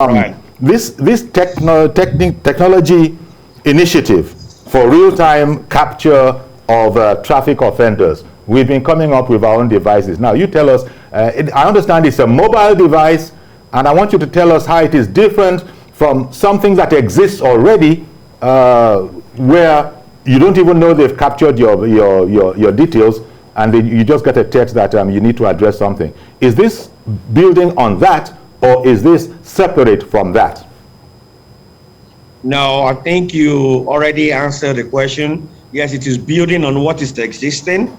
Right. This technology initiative for real-time capture of traffic offenders, we've been coming up with our own devices. Now, you tell us, I understand it's a mobile device, and I want you to tell us how it is different from something that exists already, where you don't even know they've captured your details, and then you just get a text that you need to address something. Is this building on that, or is this separate from that? No, I think you already answered the question. Yes, it is building on what is existing.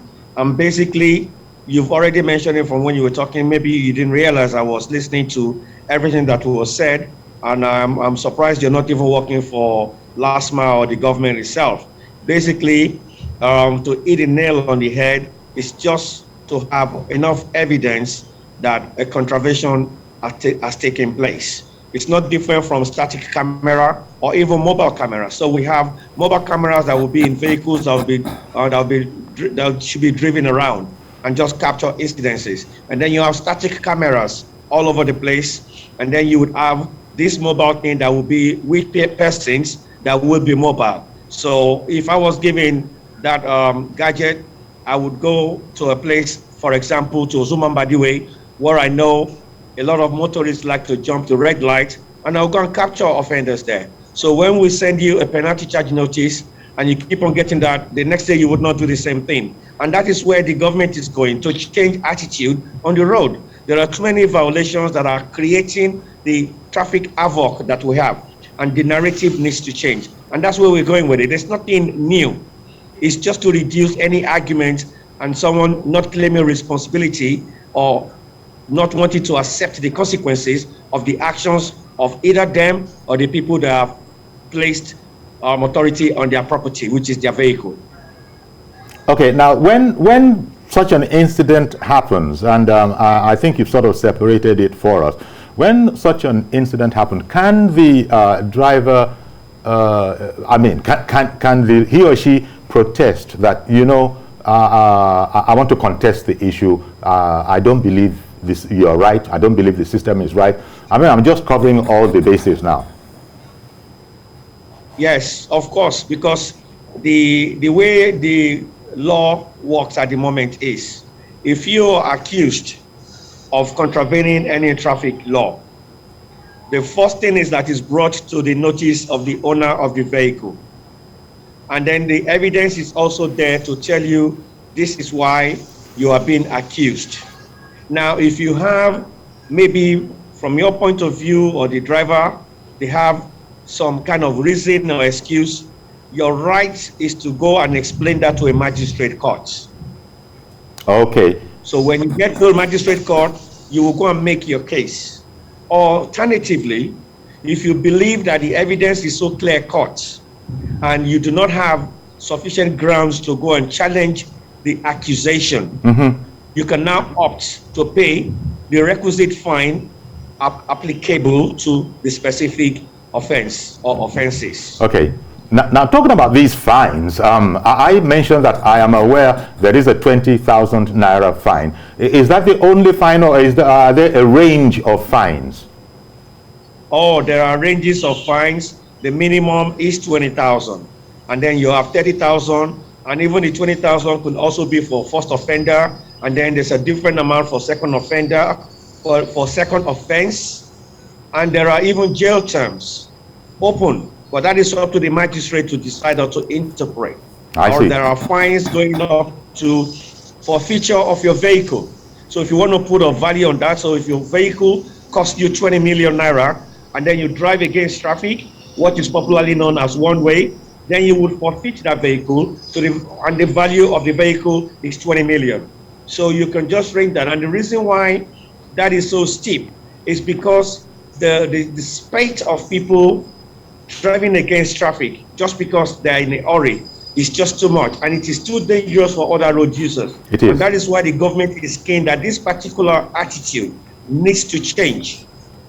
Basically, you've already mentioned it from when you were talking. Maybe you didn't realize I was listening to everything that was said. And I'm surprised you're not even working for LASTMA or the government itself. Basically, to hit a nail on the head is just to have enough evidence that a contravention has taken place. It's not different from static camera or even mobile camera. So we have mobile cameras that will be in vehicles that should be driven around and just capture incidences. And then you have static cameras all over the place. And then you would have this mobile thing that will be with persons that will be mobile. So if I was given that gadget, I would go to a place, for example, to Zumambadiwe, where I know a lot of motorists like to jump to red light, and I'll go and capture offenders there. So when we send you a penalty charge notice and you keep on getting that, the next day you would not do the same thing. And that is where the government is going to change attitude on the road. There are too many violations that are creating the traffic havoc that we have, and the narrative needs to change. And that's where we're going with it. There's nothing new. It's just to reduce any argument and someone not claiming responsibility or not wanting to accept the consequences of the actions of either them or the people that have placed authority on their property, which is their vehicle. Okay, now when such an incident happens, and I think you've sort of separated it for us, when such an incident happens, can the driver, can he or she protest that, I want to contest the issue, I don't believe this, you're right, I don't believe the system is right. I'm just covering all the bases now. Yes, of course, because the way the law works at the moment is, if you are accused of contravening any traffic law, the first thing is that is brought to the notice of the owner of the vehicle. And then the evidence is also there to tell you this is why you are being accused. Now, if you have, maybe from your point of view or the driver, they have some kind of reason or excuse, your right is to go and explain that to a magistrate court. Okay. So when you get to a magistrate court, you will go and make your case. Alternatively, if you believe that the evidence is so clear-cut and you do not have sufficient grounds to go and challenge the accusation, you can now opt to pay the requisite fine applicable to the specific offense or offenses. Okay. Now talking about these fines, I mentioned that I am aware there is a 20,000 naira fine. Is that the only fine, or are there a range of fines? Oh, there are ranges of fines. The minimum is 20,000, and then you have 30,000, and even the 20,000 could also be for first offender, and then there's a different amount for second offender, for second offense, and there are even jail terms open. But that is up to the magistrate to decide how to interpret. I see. There are fines going up to forfeiture of your vehicle. So if you want to put a value on that, so if your vehicle costs you 20 million naira and then you drive against traffic, what is popularly known as one way, then you would forfeit that vehicle and the value of the vehicle is 20 million. So you can just range that. And the reason why that is so steep is because the spate of people driving against traffic just because they're in a hurry is just too much, and it is too dangerous for other road users. It is. And that is why the government is keen that this particular attitude needs to change.